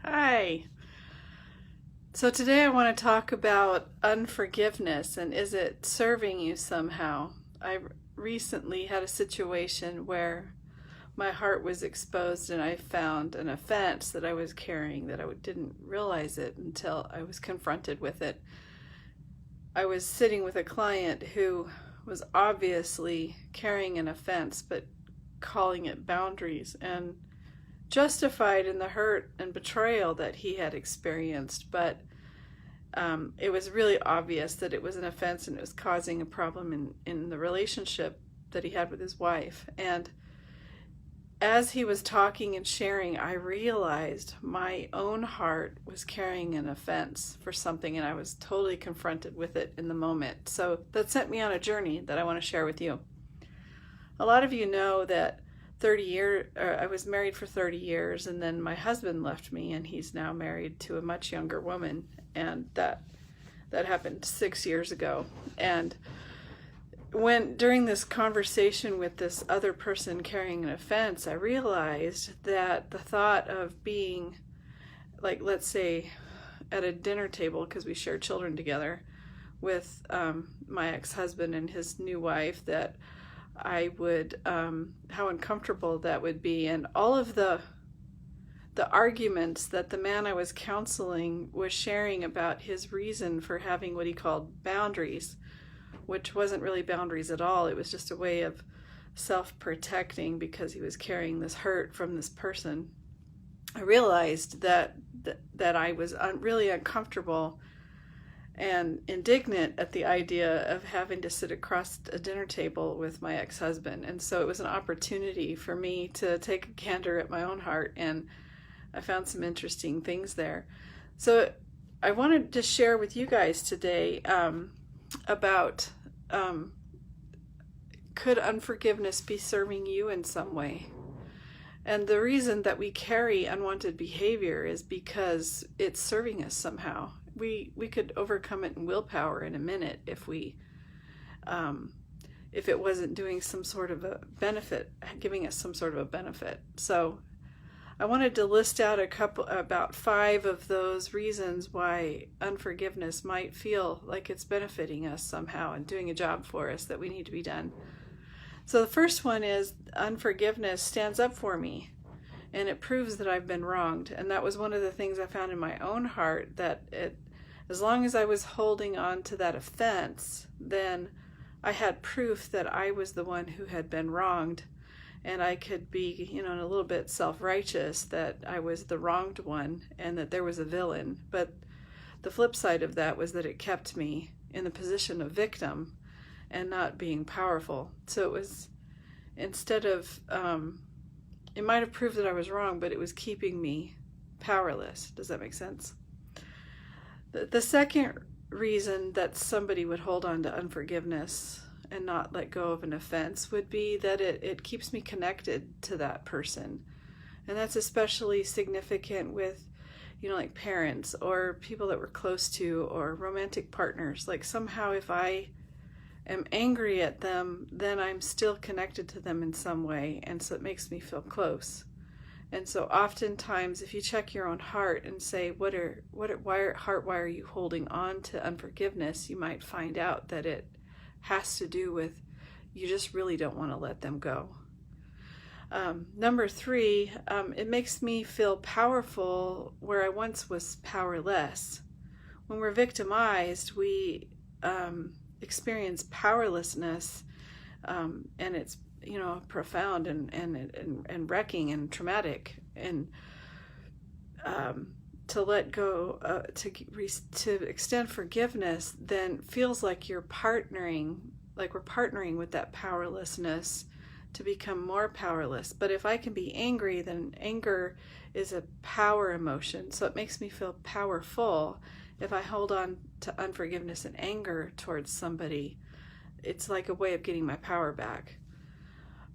Hi. So today I want to talk about unforgiveness and is it serving you somehow? I recently had a situation where my heart was exposed and I found an offense that I was carrying that I didn't realize it until I was confronted with it. I was sitting with a client who was obviously carrying an offense but calling it boundaries and justified in the hurt and betrayal that he had experienced, but it was really obvious that it was an offense and it was causing a problem in the relationship that he had with his wife. And as he was talking and sharing, I realized my own heart was carrying an offense for something, and I was totally confronted with it in the moment. So that sent me on a journey that I want to share with you. A lot of you know that I was married for 30 years, and then my husband left me, and he's now married to a much younger woman, and that happened 6 years ago. And during this conversation with this other person carrying an offense, I realized that the thought of being, like, let's say, at a dinner table, because we share children together, with my ex-husband and his new wife, that I would, how uncomfortable that would be. And all of the arguments that the man I was counseling was sharing about his reason for having what he called boundaries, which wasn't really boundaries at all. It was just a way of self-protecting because he was carrying this hurt from this person. I realized that I was really uncomfortable and indignant at the idea of having to sit across a dinner table with my ex-husband. And so it was an opportunity for me to take a gander at my own heart, and I found some interesting things there. So I wanted to share with you guys today about could unforgiveness be serving you in some way? And the reason that we carry unwanted behavior is because it's serving us somehow. We could overcome it in willpower in a minute if it wasn't doing some sort of a benefit, giving us some sort of a benefit. So I wanted to list out about 5 of those reasons why unforgiveness might feel like it's benefiting us somehow and doing a job for us that we need to be done. So the first one is unforgiveness stands up for me, and it proves that I've been wronged. And that was one of the things I found in my own heart, that as long as I was holding on to that offense, then I had proof that I was the one who had been wronged, and I could be, in a little bit self-righteous that I was the wronged one and that there was a villain. But the flip side of that was that it kept me in the position of victim and not being powerful. So it was, instead of, it might have proved that I was wrong, but it was keeping me powerless. Does that make sense? The second reason that somebody would hold on to unforgiveness and not let go of an offense would be that it keeps me connected to that person. And that's especially significant with, like parents or people that we're close to, or romantic partners. Like, somehow if I am angry at them, then I'm still connected to them in some way, and so it makes me feel close. And so oftentimes, if you check your own heart and say, why are you holding on to unforgiveness, you might find out that it has to do with you just really don't want to let them go. Number 3, it makes me feel powerful where I once was powerless. When we're victimized, we experience powerlessness, and it's profound and wrecking and traumatic. And to let go, to extend forgiveness, then feels like we're partnering with that powerlessness to become more powerless. But if I can be angry, then anger is a power emotion, so it makes me feel powerful. If I hold on to unforgiveness and anger towards somebody, it's like a way of getting my power back.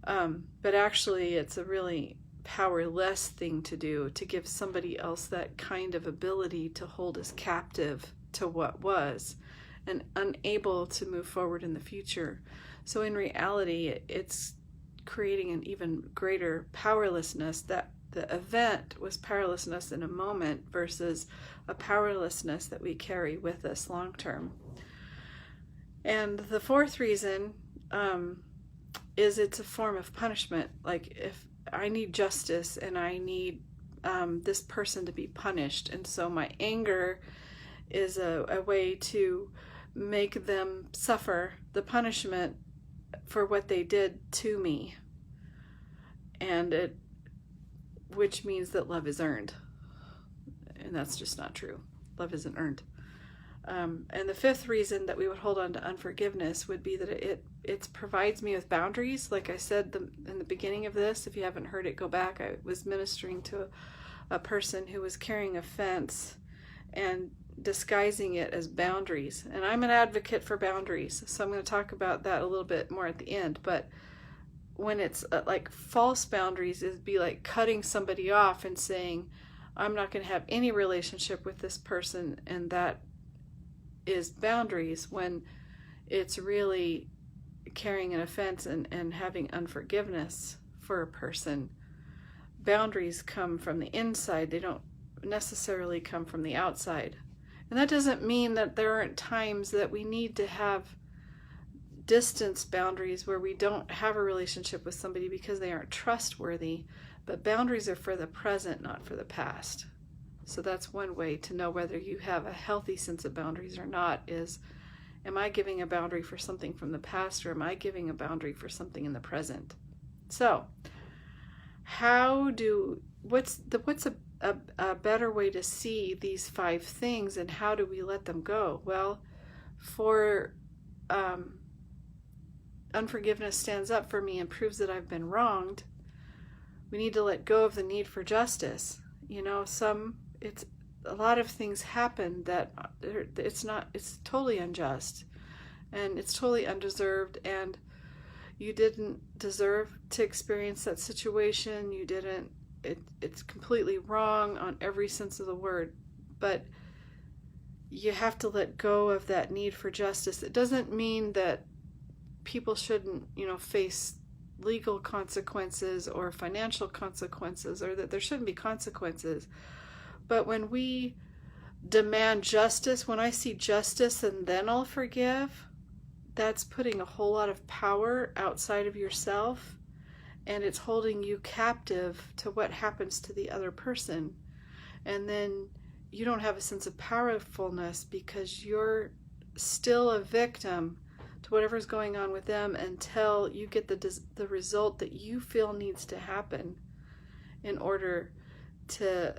But actually, it's a really powerless thing to do, to give somebody else that kind of ability to hold us captive to what was and unable to move forward in the future. So in reality, it's creating an even greater powerlessness that the event was powerlessness in a moment versus a powerlessness that we carry with us long term. And the fourth reason is it's a form of punishment. Like if I need justice and I need this person to be punished, and so my anger is a way to make them suffer the punishment for what they did to me, and which means that love is earned, and that's just not true. Love isn't earned. And the fifth reason that we would hold on to unforgiveness would be that it provides me with boundaries. Like I said in the beginning of this, if you haven't heard it, go back. I was ministering to a person who was carrying offense and disguising it as boundaries. And I'm an advocate for boundaries, so I'm going to talk about that a little bit more at the end. But when it's like false boundaries, it'd be like cutting somebody off and saying, I'm not going to have any relationship with this person, and that is boundaries, when it's really carrying an offense and having unforgiveness for a person. Boundaries come from the inside, they don't necessarily come from the outside. And that doesn't mean that there aren't times that we need to have distance boundaries where we don't have a relationship with somebody because they aren't trustworthy, but boundaries are for the present, not for the past. So that's one way to know whether you have a healthy sense of boundaries or not, is, am I giving a boundary for something from the past, or am I giving a boundary for something in the present? So what's a better way to see these 5 things, and how do we let them go? Well, for unforgiveness stands up for me and proves that I've been wronged, we need to let go of the need for justice. You know, a lot of things happen that it's totally unjust, and it's totally undeserved, and you didn't deserve to experience that situation. You didn't. It's completely wrong on every sense of the word, but you have to let go of that need for justice. It doesn't mean that people shouldn't, face legal consequences or financial consequences, or that there shouldn't be consequences. But when we demand justice, when I see justice and then I'll forgive, that's putting a whole lot of power outside of yourself, and it's holding you captive to what happens to the other person. And then you don't have a sense of powerfulness because you're still a victim to whatever's going on with them until you get the result that you feel needs to happen in order to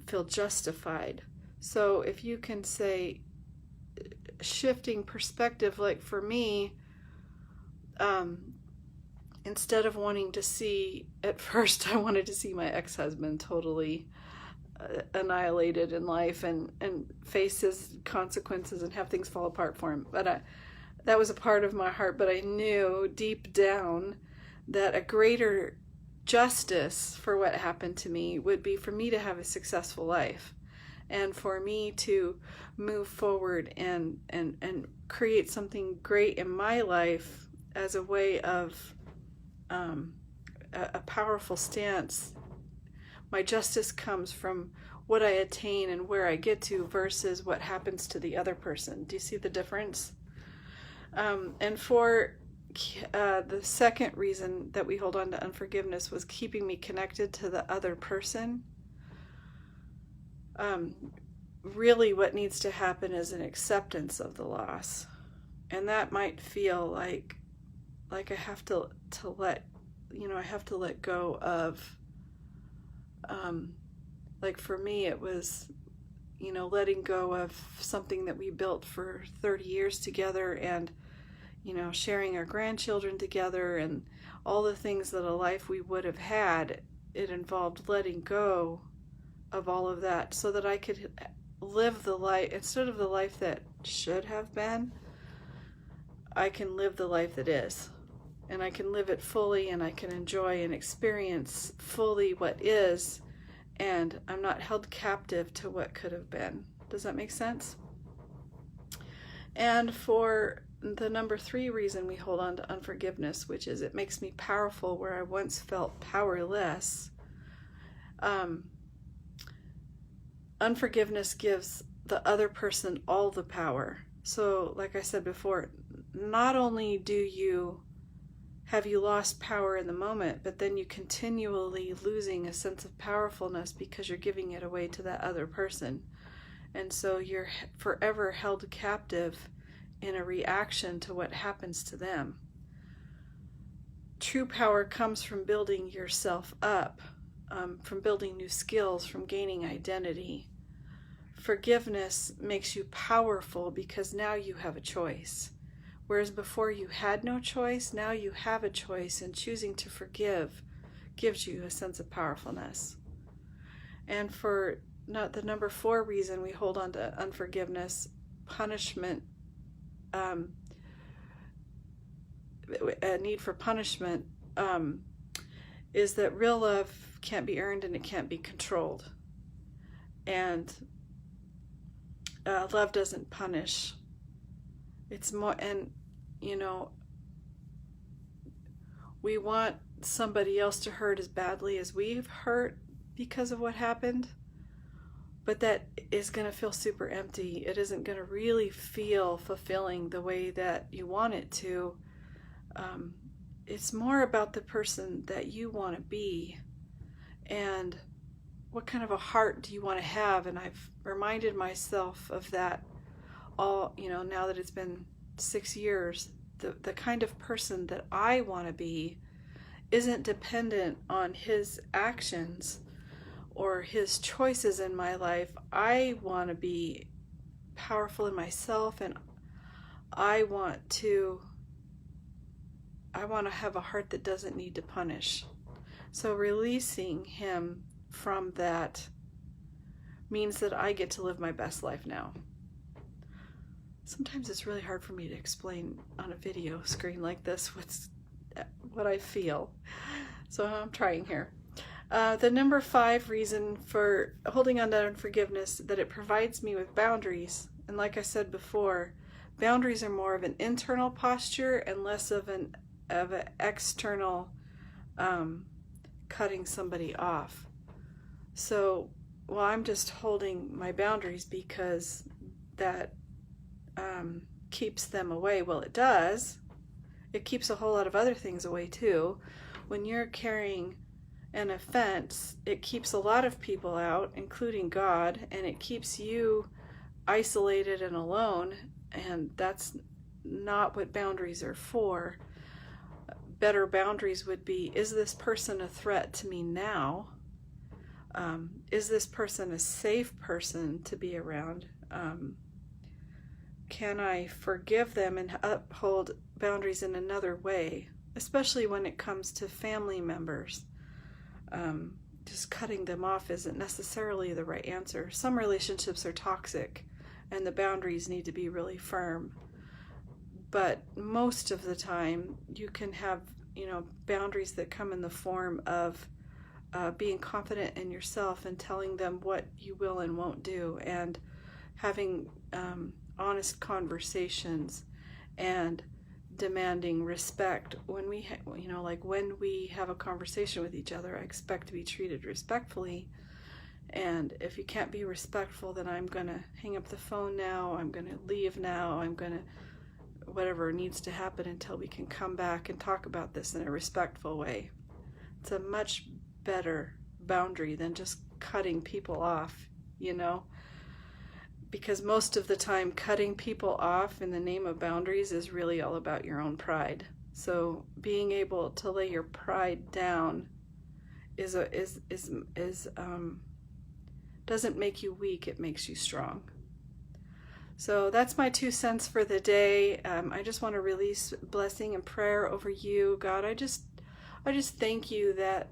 feel justified. So if you can say, shifting perspective, like for me, instead of wanting to see, at first I wanted to see my ex-husband totally annihilated in life and face his consequences and have things fall apart for him. But that was a part of my heart, but I knew deep down that a greater justice for what happened to me would be for me to have a successful life, and for me to move forward and create something great in my life as a way of a powerful stance. My justice comes from what I attain and where I get to versus what happens to the other person. Do you see the difference? And for the second reason that we hold on to unforgiveness was keeping me connected to the other person. Really what needs to happen is an acceptance of the loss. And that might feel like I have to let, I have to let go of, like for me it was, letting go of something that we built for 30 years together, and sharing our grandchildren together, and all the things that a life we would have had. It involved letting go of all of that so that I could live the life, instead of the life that should have been, I can live the life that is. And I can live it fully, and I can enjoy and experience fully what is, and I'm not held captive to what could have been. Does that make sense? And for the number 3 reason we hold on to unforgiveness, which is it makes me powerful where I once felt powerless, Um, Unforgiveness gives the other person all the power. So, like I said before, not only have you lost power in the moment, but then you continually losing a sense of powerfulness because you're giving it away to that other person. And so you're forever held captive in a reaction to what happens to them. True power comes from building yourself up, from building new skills, from gaining identity. Forgiveness makes you powerful because now you have a choice. Whereas before you had no choice, now you have a choice, and choosing to forgive gives you a sense of powerfulness. And for not the number 4 reason we hold on to unforgiveness, punishment, a need for punishment, is that real love can't be earned and it can't be controlled. And love doesn't punish. It's more, and we want somebody else to hurt as badly as we've hurt because of what happened, but that is going to feel super empty. It isn't going to really feel fulfilling the way that you want it to. It's more about the person that you want to be and what kind of a heart do you want to have. And I've reminded myself of that all, now that it's been 6 years. The kind of person that I want to be isn't dependent on his actions or his choices in my life. I want to be powerful in myself, and I want to have a heart that doesn't need to punish. So releasing him from that means that I get to live my best life now. Sometimes it's really hard for me to explain on a video screen like this what I feel. So I'm trying here. The number 5 reason for holding on to unforgiveness, that it provides me with boundaries. And like I said before, boundaries are more of an internal posture and less of an external cutting somebody off. So, I'm just holding my boundaries because that keeps them away. Well, it does. It keeps a whole lot of other things away too. When you're carrying an offense, it keeps a lot of people out, including God, and it keeps you isolated and alone, and that's not what boundaries are for. Better boundaries would be, is this person a threat to me now? Is this person a safe person to be around? Can I forgive them and uphold boundaries in another way, especially when it comes to family members? Just cutting them off isn't necessarily the right answer. Some relationships are toxic and the boundaries need to be really firm. But most of the time you can have, boundaries that come in the form of being confident in yourself and telling them what you will and won't do, and having honest conversations and demanding respect. When we when we have a conversation with each other, I expect to be treated respectfully, and if you can't be respectful, then I'm gonna hang up the phone now, I'm gonna leave now, I'm gonna whatever needs to happen until we can come back and talk about this in a respectful way. It's a much better boundary than just cutting people off, because most of the time cutting people off in the name of boundaries is really all about your own pride. So being able to lay your pride down doesn't make you weak, it makes you strong. So that's my 2 cents for the day. I just want to release blessing and prayer over you. God, I just thank you that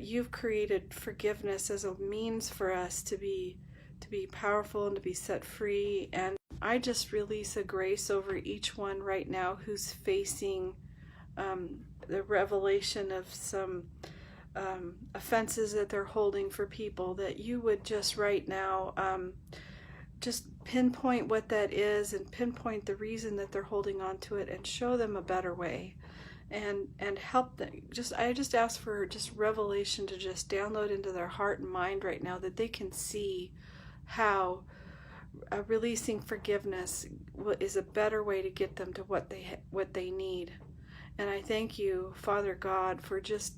you've created forgiveness as a means for us to be powerful and to be set free. And I just release a grace over each one right now who's facing the revelation of some offenses that they're holding for people, that you would just right now just pinpoint what that is and pinpoint the reason that they're holding on to it and show them a better way. and help them. I just ask for just revelation to just download into their heart and mind right now, that they can see how releasing forgiveness is a better way to get them to what they need. And I thank you, Father God, for just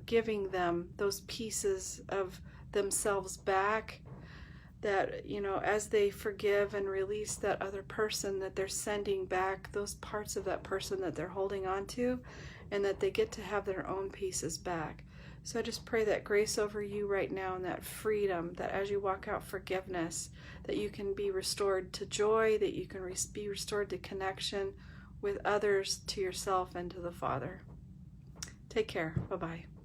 giving them those pieces of themselves back, that, as they forgive and release that other person, that they're sending back those parts of that person that they're holding on to, and that they get to have their own pieces back. So I just pray that grace over you right now, and that freedom, that as you walk out forgiveness, that you can be restored to joy, that you can be restored to connection with others, to yourself, and to the Father. Take care. Bye-bye.